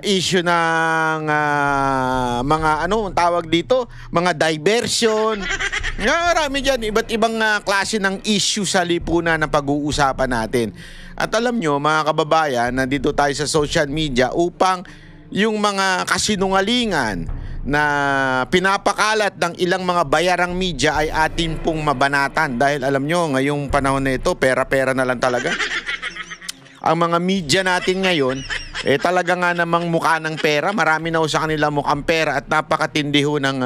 issue ng mga ano tawag dito, mga diversion. Marami dyan, iba't ibang klase ng issue sa lipunan na pag-uusapan natin. At alam nyo mga kababayan, nandito tayo sa social media upang yung mga kasinungalingan na pinapakalat ng ilang mga bayarang media ay atin pong mabanatan. Dahil alam nyo, ngayong panahon na ito, pera-pera na lang talaga. Ang mga media natin ngayon, talaga nga namang mukha ng pera. Marami na sa kanila mukhang pera at napakatindi ho ng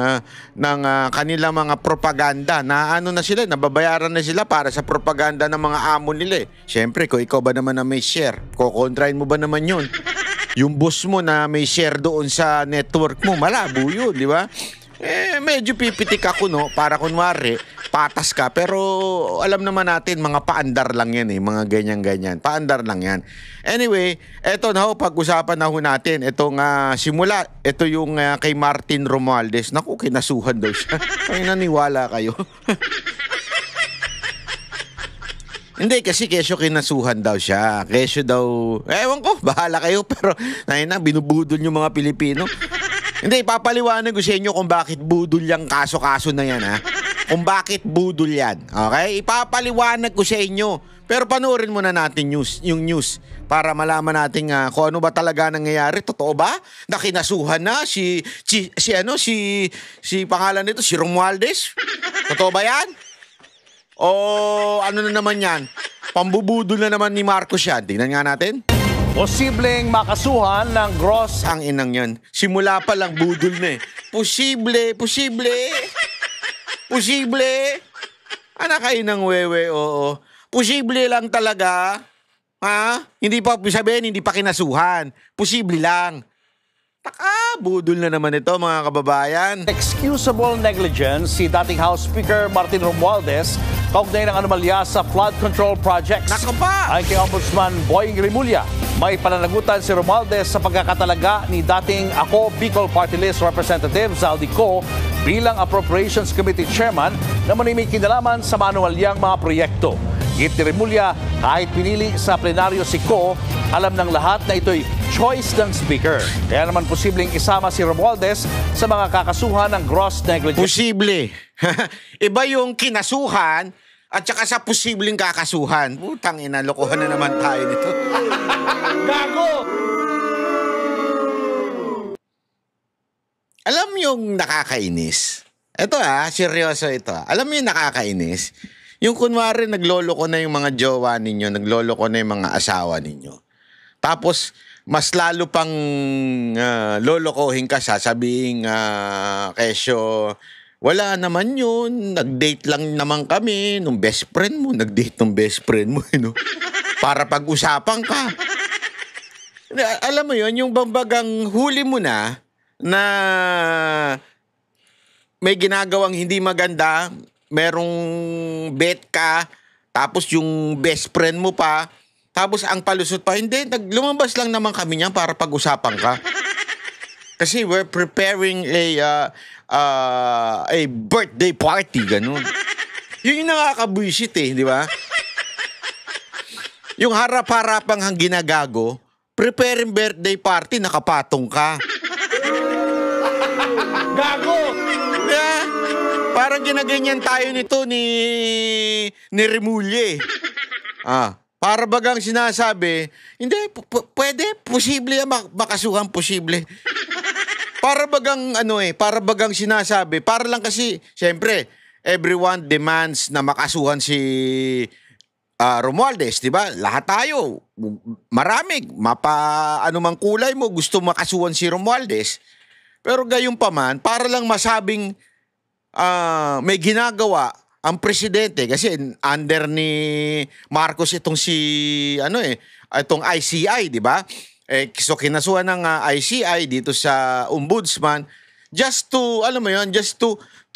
kanilang mga propaganda. Na ano na sila, nababayaran na sila para sa propaganda ng mga amo nila. Siyempre, kung ikaw ba naman na may share, kukontrahin mo ba naman yun? Yung boss mo na may share doon sa network mo, malabo yun, di ba? Medyo pipitik ako, no? Para kunwari, patas ka. Pero alam naman natin, mga paandar lang yan mga ganyan-ganyan. Paandar lang yan. Anyway, eto na ho, pag-usapan na ho natin. Itong simula, ito yung kay Martin Romualdez. Naku, kinasuhan daw siya. Ay, naniwala kayo. Hindi, kasi kesyo kinasuhan daw siya. Kesyo daw, ewan ko, bahala kayo. Pero, binubudol yung mga Pilipino. Hindi, papaliwanag ko sa inyo kung bakit budol yung kaso-kaso na yan, ha? Kung bakit budol yan, okay? Ipapaliwanag ko sa inyo. Pero panoorin muna natin yung news para malaman natin kung ano ba talaga nangyayari. Totoo ba? Na kinasuhan na si pangalan nito, si Romualdez? Totoo ba yan? O ano na naman yan? Pambubudol na naman ni Marcos yan. Tingnan nga natin. Posibleng makasuhan ng gross. Ang inang yan. Simula pa lang budol na Posible. Anak kayo ng wewe, oo. Posible lang talaga. Ha? Hindi pa sabihin, hindi pa kinasuhan. Posible lang. Budol na naman ito mga kababayan. Excusable negligence si dating House Speaker Martin Romualdez kaugnay ng anomalya sa flood control projects. Nako pa! Ayon kay Ombudsman Boying Rimulya, may pananagutan si Romualdez sa pagkakatalaga ni dating Ako Bicol Party List Representative Zaldi Co bilang Appropriations Committee Chairman na may kinalaman sa manuwalyang mga proyekto. Git ni Rimulya, kahit pinili sa plenaryo si Co, alam ng lahat na ito'y choice ng Speaker. Kaya naman posibleng isama si Romualdez sa mga kakasuhan ng gross negligence. Posible. Iba yung kinasuhan at saka sa posibleng kakasuhan. Putang ina, lokohan na naman tayo nito. Gago! Alam yung nakakainis? Ito seryoso ito. Alam mo yung nakakainis? Yung kunwari nagloloko na yung mga jowa ninyo, nagloloko na yung mga asawa ninyo. Tapos, mas lalo pang lolokohin ka, sasabihin, kesyo, wala naman yun, nag-date lang naman kami nung best friend mo, nag-date nung best friend mo, para pag-usapan ka. Alam mo yun, yung bambagang huli mo na may ginagawang hindi maganda, merong bet ka, tapos yung best friend mo pa, tapos ang palusot pa, hindi, lumabas lang naman kami niyan para pag-usapan ka. Kasi we're preparing a birthday party, ganun. Yun yung nakakabuisit di ba? Yung harap-harapang ginagago, preparing birthday party, nakapatong ka. Gago! Yeah. Parang ginaganyan tayo nito ni Rimulye. Para bagang sinasabi, hindi, pwede, posible makasuhan, posible. Para bagang sinasabi, para lang kasi, siyempre, everyone demands na makasuhan si Romualdez, di ba? Lahat tayo, marami, anumang kulay mo, gusto makasuhan si Romualdez. Pero gayon pa man, para lang masabing may ginagawa ang presidente kasi under ni Marcos itong itong ICI, di ba? So kinasuhan ng ICI dito sa ombudsman just to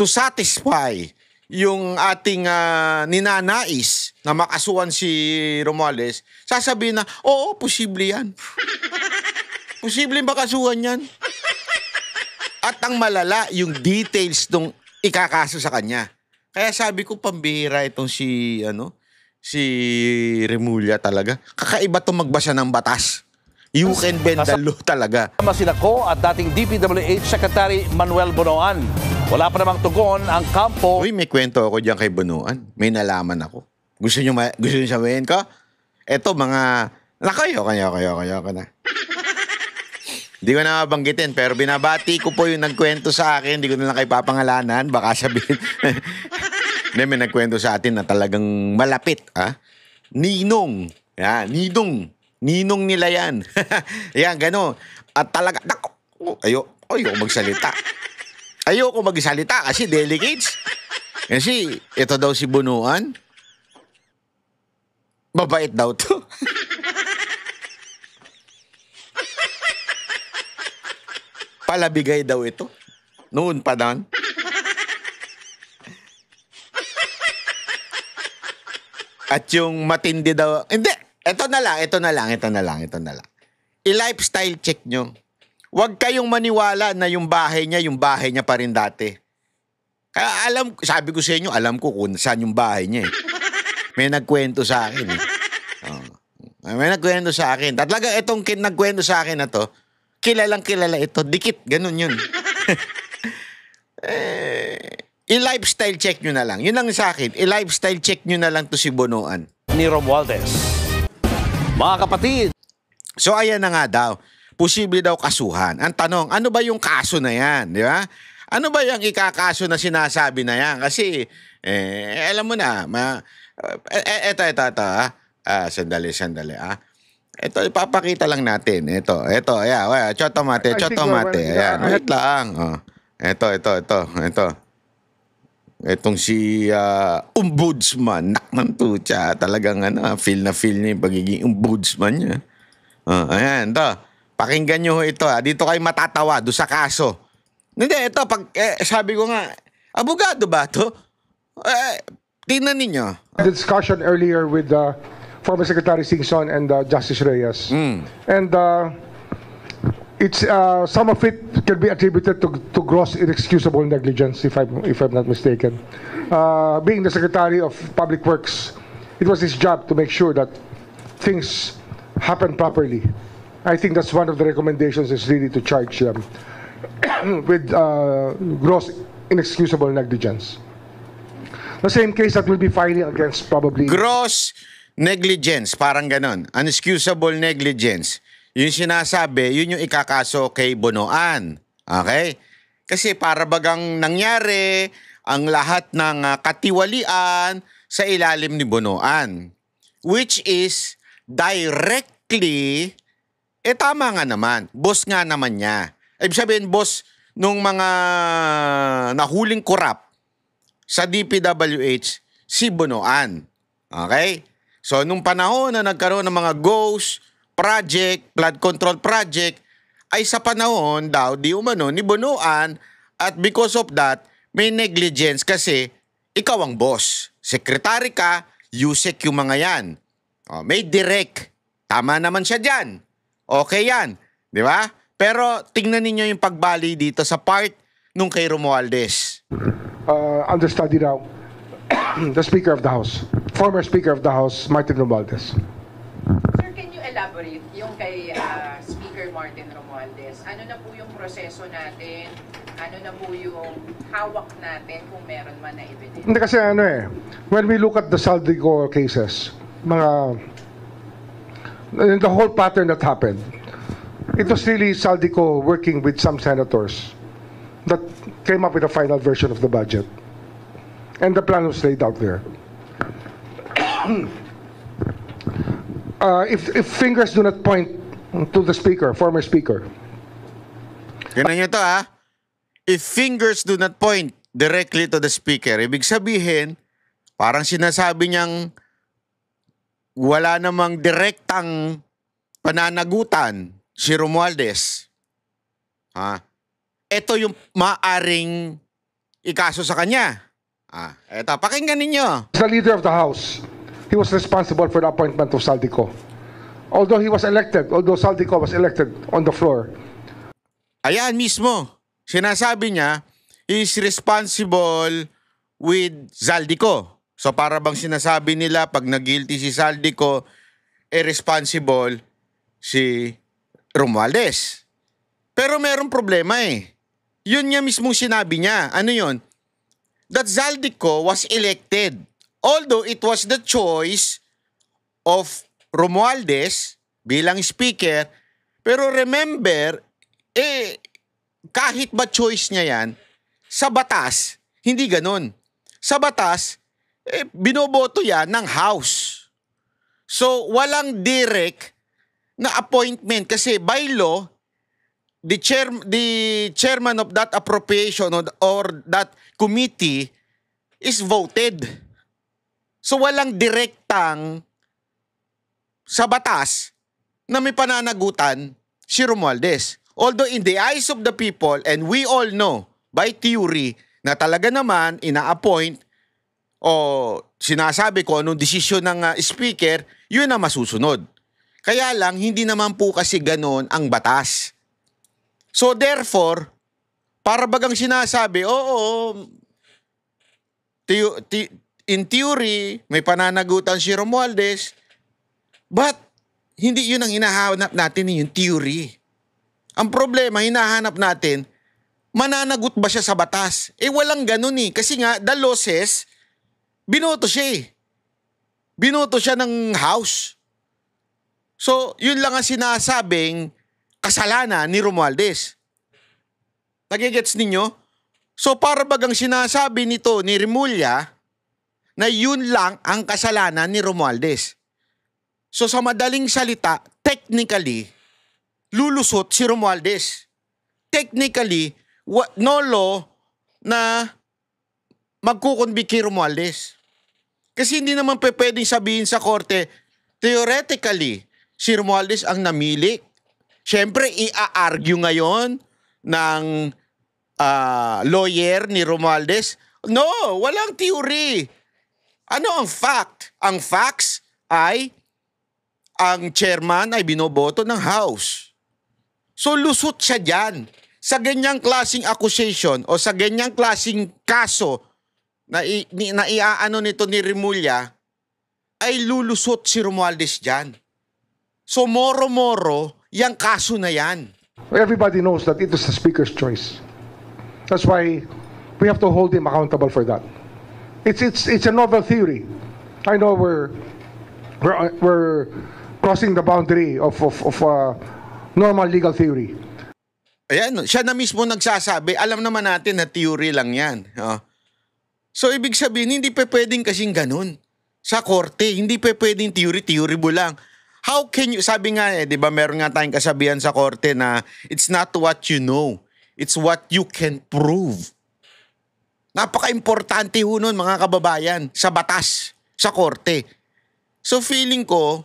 satisfy yung ating ninanais na makasuhan si Romualdez. Sasabihin na, oo, posible yan. Posible makasuhan yan. At ang malala, yung details nung ikakaso sa kanya. Kaya sabi ko, pambihira itong si Rimulya talaga. Kakaiba itong magbasa ng batas. You can bend the law talaga. Kasama sila Ko at dating DPWH Secretary Manuel Bonoan. Wala pa namang tugon ang kampo. Uy, may kwento ako diyan kay Bonoan. May nalaman ako. Gusto niyo sabihin ko? Eto mga kayo na. Hindi ko na mabanggitin, pero binabati ko po yung nagkwento sa akin. Hindi ko na lang kayo papangalanan. Baka sabihin. Hindi, may nagkwento sa atin na talagang malapit. Ninong. Yan, Ninong nila yan. Yan, gano'n. At talaga, ayoko magsalita. Ayoko magsalita kasi delegates. Kasi ito daw si Bonoan. Mabait daw to. Palabigay daw ito. Noon pa doon. At yung matindi daw, hindi, ito na lang. I-lifestyle check nyo. Huwag kayong maniwala na yung bahay niya pa rin dati. Kaya sabi ko sa inyo, alam ko kung saan yung bahay niya eh. May nagkwento sa akin eh. May nagkwento sa akin. Talaga itong nagkwento sa akin na to, kilalang kilala ito. Dikit, ganun yun. I-lifestyle check nyo na lang. Yun lang sa akin. I-lifestyle check nyo na lang to si Bonoan. Ni Romualdez. Mga kapatid. So ayan na nga daw. Posible daw kasuhan. Ang tanong, ano ba yung kaso na yan? Di ba? Ano ba yung ikakaso na sinasabi na yan? Kasi, alam mo na, eto. Sandali. Ito, ipapakita lang natin. Ito. Ayan, chotomate. Ayan, wait lang. Ito. Itong si ombudsman, nakman tutya. Talagang feel na niya yung pagiging ombudsman niya. Ayan, ito. Pakinggan nyo ito. Dito kayo matatawa doon sa kaso. Hindi, ito, sabi ko nga, abogado ba ito? Tingnan ninyo. The discussion earlier with former Secretary Singson and Justice Reyes. And it's some of it can be attributed to gross inexcusable negligence, if I'm not mistaken. Being the Secretary of Public Works, it was his job to make sure that things happen properly. I think that's one of the recommendations is really to charge them with gross inexcusable negligence. The same case that will be filing against probably gross negligence, parang ganon. Unexcusable negligence. Yung sinasabi, yun yung ikakaso kay Bonoan. Okay? Kasi para bagang nangyari ang lahat ng katiwalian sa ilalim ni Bonoan. Which is directly, tama nga naman. Boss nga naman niya. Ibig sabihin, boss nung mga nahuling korap sa DPWH, si Bonoan. Okay? So, nung panahon na nagkaroon ng mga ghost project, flood control project, ay sa panahon daw, di umano, ni Bonoan, at because of that, may negligence kasi ikaw ang boss. Sekretary ka, USEC yung mga yan. May direct. Tama naman siya dyan. Okay yan. Di ba? Pero tingnan ninyo yung pagbali dito sa part nung kay Romualdez. Understudy now, the Speaker of the House, former Speaker of the House, Martin Romualdez. Sir, can you elaborate yung kay Speaker Martin Romualdez? Ano na po yung proseso natin? Ano na po yung hawak natin kung meron man na evidence? Hindi kasi when we look at the Saldico cases, the whole pattern that happened, it was really Saldico working with some senators that came up with a final version of the budget. And the plan was laid out there. If fingers do not point to the speaker, former speaker. Tingnan nyo to If fingers do not point directly to the speaker, ibig sabihin, parang sinasabi niyang wala namang direktang pananagutan si Romualdez. Ito yung maaring ikaso sa kanya. Eto, pakinggan ninyo. As the leader of the House, he was responsible for the appointment of Saldico. Although Saldico was elected on the floor. Ayan mismo. Sinasabi niya, he is responsible with Saldico. So para bang sinasabi nila, pag nag-guilty si Saldico, responsible si Romualdez. Pero merong problema eh. Yun nga mismong sinabi niya. Ano yun? That Zaldico was elected. Although it was the choice of Romualdez bilang speaker, pero remember, kahit ba choice niya yan, sa batas, hindi ganun. Sa batas, binoboto yan ng House. So, walang direct na appointment kasi by law, the chairman of that appropriation or that committee is voted. So walang direktang sa batas na may pananagutan si Romualdez. Although in the eyes of the people, and we all know by theory na talaga naman ina-appoint o sinasabi ko anong desisyon ng speaker, yun na masusunod. Kaya lang, hindi naman po kasi ganon ang batas. So therefore, para bagang sinasabi, in theory, may pananagutan si Romualdez, but hindi yun ang hinahanap natin, yung theory. Ang problema, hinahanap natin, mananagot ba siya sa batas? Walang ganun eh. Kasi nga, the law says, binoto siya eh. Binoto siya ng House. So, yun lang ang sinasabing kasalanan ni Romualdez. Nagigets ninyo? So, para bagang sinasabi nito ni Remulla na yun lang ang kasalanan ni Romualdez. So, sa madaling salita, technically, lulusot si Romualdez. Technically, no law na magkukonvict kay Romualdez. Kasi hindi naman pwedeng sabihin sa korte, theoretically, si Romualdez ang namili. Siyempre, i-argue ngayon ng lawyer ni Romualdez. No, walang theory. Ano ang fact? Ang facts ay ang chairman ay binoboto ng House. So lusot siya dyan. Sa ganyang klaseng accusation o sa ganyang klaseng kaso na iaano nito ni Remulla, ay lulusot si Romualdez dyan. So moro-moro, yang kaso na yan. Everybody knows that it is the Speaker's choice. That's why we have to hold him accountable for that. It's a novel theory. I know we're crossing the boundary of normal legal theory. Ayan, siya na mismo nagsasabi, alam naman natin na theory lang yan. So ibig sabihin, hindi pa pwedeng kasing ganun. Sa korte, hindi pa pwedeng theory mo lang. How can you, sabi nga di ba meron nga tayong kasabihan sa korte na it's not what you know, it's what you can prove. Napaka-importante ho nun mga kababayan sa batas, sa korte. So feeling ko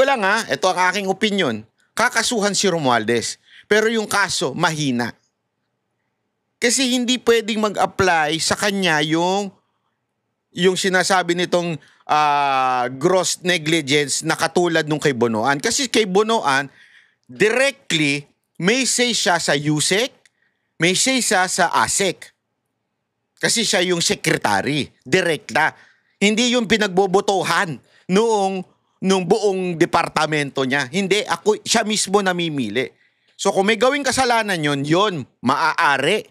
lang ito ang aking opinion, kakasuhan si Romualdez. Pero yung kaso, mahina. Kasi hindi pwedeng mag-apply sa kanya yung sinasabi nitong gross negligence na katulad nung kay Bonoan. Kasi kay Bonoan, directly, may say siya sa USEC, may say siya sa ASEC. Kasi siya yung secretary, direkta. Hindi yung pinagbobotohan nung buong departamento niya. Hindi, siya mismo namimili. So kung may gawing kasalanan yon maaari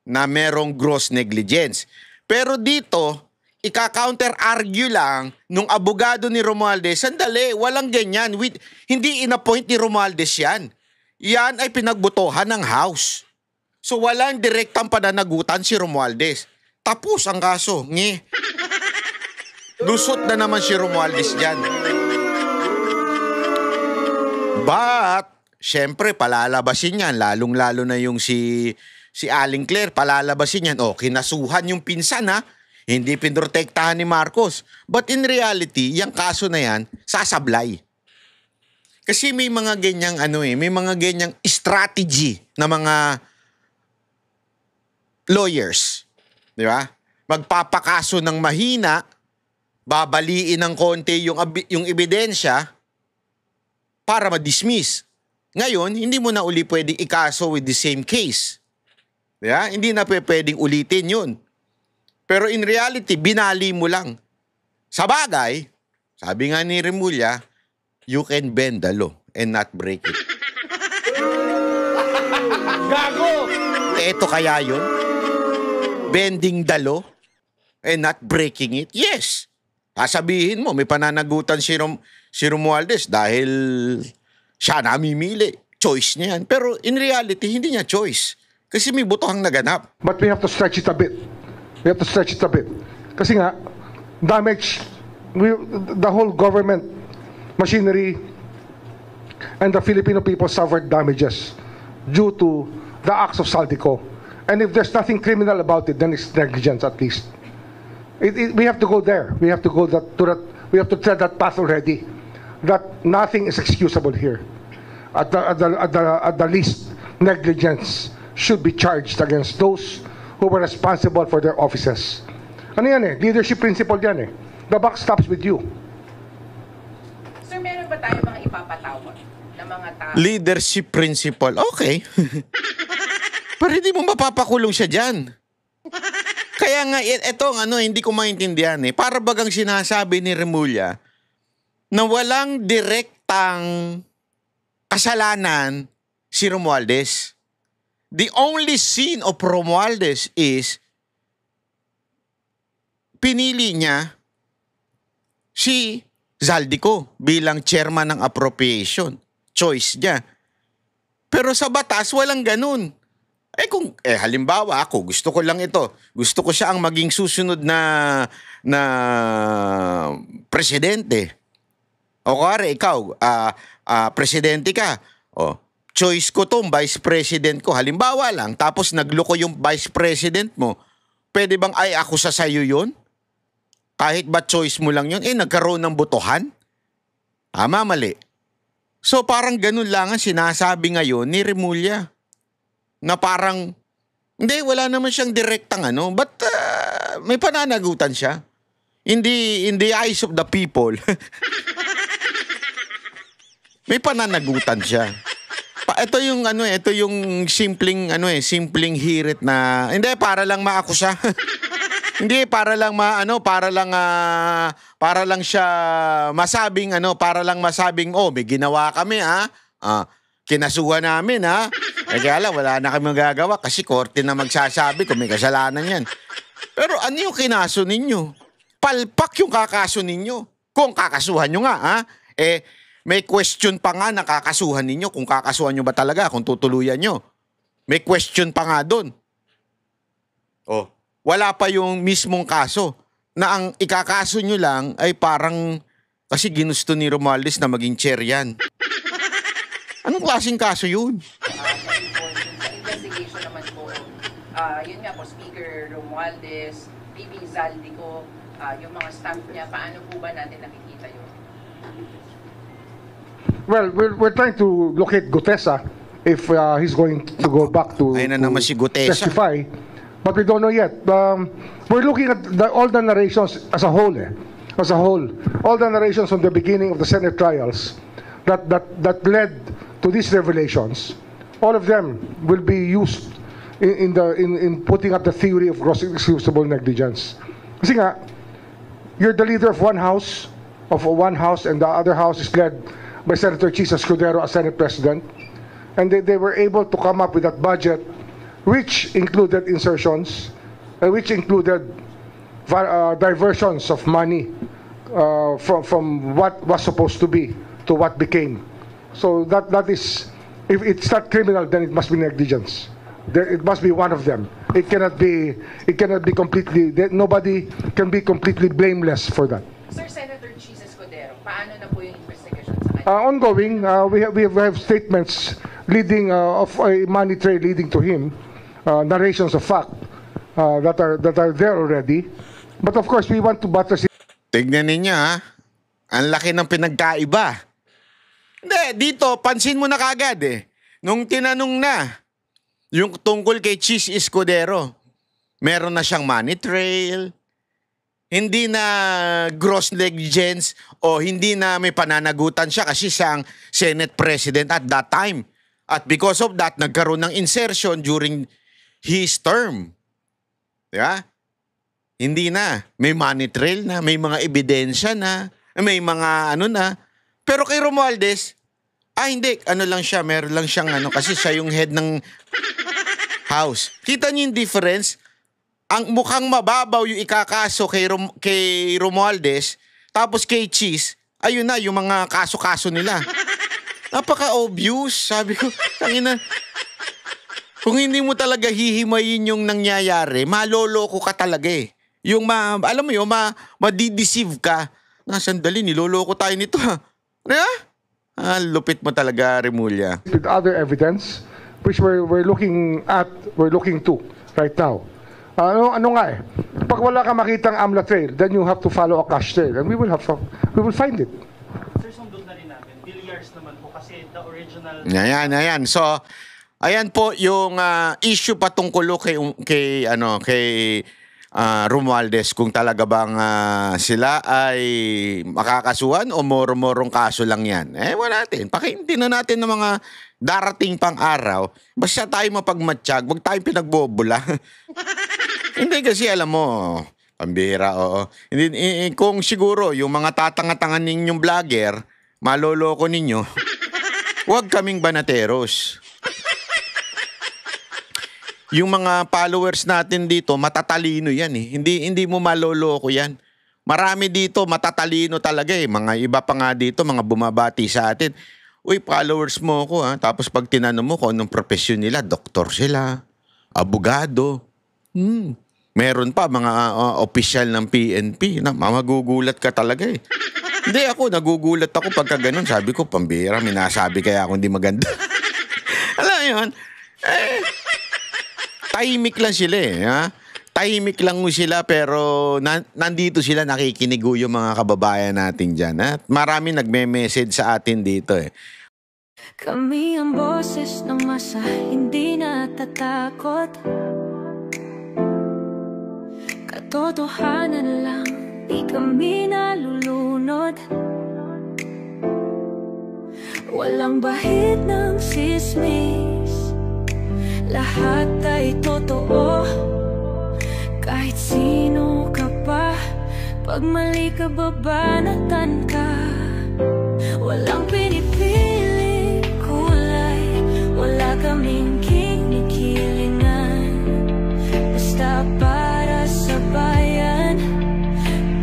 na merong gross negligence. Pero dito, ika-counter-argue lang nung abogado ni Romualdez, sandali, walang ganyan. Hindi in-appoint ni Romualdez yan. Yan ay pinagbotohan ng House. So walang direktang pananagutan si Romualdez. Tapos ang kaso. Lusot na naman si Romualdez dyan. But, syempre, palalabasin yan. Lalong-lalo na yung si Aling Claire, palalabasin yan. Kinasuhan yung pinsan Hindi pinrotektahan ni Marcos. But in reality, yung kaso na yan, sasablay. Kasi may mga ganyang may mga ganyang strategy na mga lawyers. Di ba? Magpapakaso ng mahina, babaliin ng konti yung ebidensya para ma-dismiss. Ngayon, hindi mo na uli pwedeng ikaso with the same case. Di ba? Hindi na pwedeng ulitin yun. Pero in reality, binali mo lang. Sa bagay, sabi nga ni Remulla, you can bend the law. and not break it. Gago! Eto kaya yun? Bending the law and not breaking it? Yes. Sasabihin mo, may pananagutan si Romualdez dahil siya namimili. Choice niya yan. Pero in reality, hindi niya choice. Kasi may botohang naganap. But we have to stretch it a bit. We have to stretch it a bit. Kasi nga, the whole government machinery and the Filipino people suffered damages due to the acts of Saldico. And if there's nothing criminal about it, then it's negligence at least. We have to go there. We have to go we have to tread that path already. That nothing is excusable here. At the least, negligence should be charged against those who were responsible for their offices. Ano yan eh? Leadership principle yan eh. The buck stops with you. Sir, meron ba tayo mga ipapatawag na mga tao? Leadership principle. Okay. Pero hindi mo mapapakulong siya dyan. Kaya nga, eto hindi ko maintindihan eh. Para bagang sinasabi ni Remulla na walang direktang kasalanan si Romualdez. The only sin of Romualdez is pinili niya si Zaldico bilang chairman ng appropriation. Choice niya. Pero sa batas, walang ganun. Halimbawa ako, gusto ko lang ito. Gusto ko siya ang maging susunod na presidente. O kare, ikaw, presidente ka. O, choice ko tong vice president ko. Halimbawa lang, tapos nagloko yung vice president mo. Pwede bang ako sa sayo yun? Kahit ba choice mo lang yun, nagkaroon ng botohan? Tama, mali. So parang ganun lang ang sinasabi ngayon ni Remulla. Na parang, hindi, wala naman siyang direktang but may pananagutan siya. In the eyes of the people, may pananagutan siya. Ito yung simpleng hirit na, hindi, para lang maakusa. Hindi, para lang siya masabing, para lang masabing, may ginawa kami, kinasuhan namin, kaya lang, wala na kami magagawa kasi korte na magsasabi kung may kasalanan yan. Pero ano yung kinaso ninyo? Palpak yung kakaso ninyo. Kung kakasuhan nyo nga, may question pa nga na kakasuhan ninyo kung kakasuhan nyo ba talaga, kung tutuluyan nyo. May question pa nga doon. Wala pa yung mismong kaso na ang ikakaso nyo lang ay parang kasi ginusto ni Romualdez na maging chair yan. Anong klaseng kaso yun? Sa investigation naman po, yun nga po, Speaker Romualdez, VP Zaldico, yung mga staff niya, paano po ba natin nakikita yun? Well, we're trying to locate Gutesa if he's going to go back to, Ayun na naman si Gutesa. testify. But we don't know yet. We're looking at all the narrations as a whole. As a whole. All the narrations from the beginning of the Senate trials that led to these revelations, all of them will be used in putting up the theory of gross excusable negligence. Kasi nga, you're the leader of one house, and the other house is led by Senator Chisa Escudero as Senate President, and they were able to come up with that budget, which included insertions, which included diversions of money from what was supposed to be to what became. So that is, if it's not criminal, then it must be negligence. It must be one of them. It cannot be completely, nobody can be completely blameless for that. Sir, Senator Chisa Escudero, paano na po yung investigation sa kanya? Ongoing, we have statements leading of a money trail leading to him, narrations of fact that are there already. But of course, we want to buttress it. Tignan ninyo ang laki ng pinagkaiba. Hindi, dito, pansin mo na kagad Nung tinanong na, yung tungkol kay Chis Escudero, meron na siyang money trail, hindi na gross negligence, o hindi na may pananagutan siya kasi siyang Senate President at that time. At because of that, nagkaroon ng insertion during his term. Diba? Hindi na. May money trail na, may mga ebidensya na, may mga na. Pero kay Romualdez, Hindi. Ano lang siya, meron lang siyang ano, kasi siya yung head ng house. Kita niyo yung difference? Ang mukhang mababaw yung ikakaso kay Romualdez, tapos kay Cheese, ayun na, yung mga kaso-kaso nila. Napaka-obvious. Sabi ko, tangina, kung hindi mo talaga hihimayin yung nangyayari, maloloko ka talaga eh. Yung alam mo yun, madideceive ka. Sandali, niloloko tayo nito ha. Lupit mo talaga, Remulla. With other evidence, which we're looking to right now. Ano nga eh, pag wala ka makitang AMLA trail, then you have to follow a cash trail, and we will find it. Sir, sundot na rin natin. Billiards naman po kasi the original... Ayan. So, ayan po yung issue patungkol kay Romualdez, kung talaga bang sila ay makakasuhan o moro-morong kaso lang yan. Wala natin. Pakiintinan natin ng mga darating pang araw. Basta tayo mapagmatsyag, wag tayong pinagbobula. Hindi kasi alam mo, pambira, oo. Kung siguro yung mga tatanga-tangan ninyong vlogger, maloloko ninyo, wag kaming banateros. Yung mga followers natin dito, matatalino yan eh. Hindi mo maloloko yan. Marami dito, matatalino talaga eh. Mga iba pa nga dito, mga bumabati sa atin. Uy, followers mo ako ha. Tapos pag tinanong mo kung anong profesyon nila, doktor sila, abogado. Meron pa mga opisyal ng PNP. Magugulat ka talaga eh. Hindi ako, nagugulat ako pagka ganun. Sabi ko, pambira, minasabi kaya ako hindi maganda. Alam mo yun? Tahimik lang sila eh. Ha? Tahimik lang mo sila pero nandito sila nakikinig yung mga kababayan natin dyan. At marami nagme-message sa atin dito eh. Kami ang boses ng masa, hindi natatakot. Katotohanan lang, di kami nalulunod. Walang bahid ng sismis, lahat ay totoo. Kahit sino ka pa, pag mali ka babanatan ka. Walang pinipili kulay, wala kaming kinikilingan. Basta para sa bayan,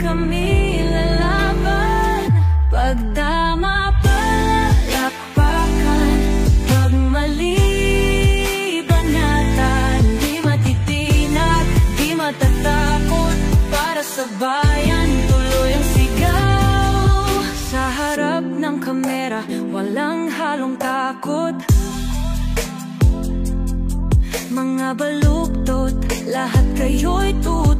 kami lalaban. Pagdama palakpakan, pag mali matatakot para sa bayan, tuloy ang sigaw. Sa harap ng kamera, walang halong takot. Mga baluktot, lahat kayo'y tulad.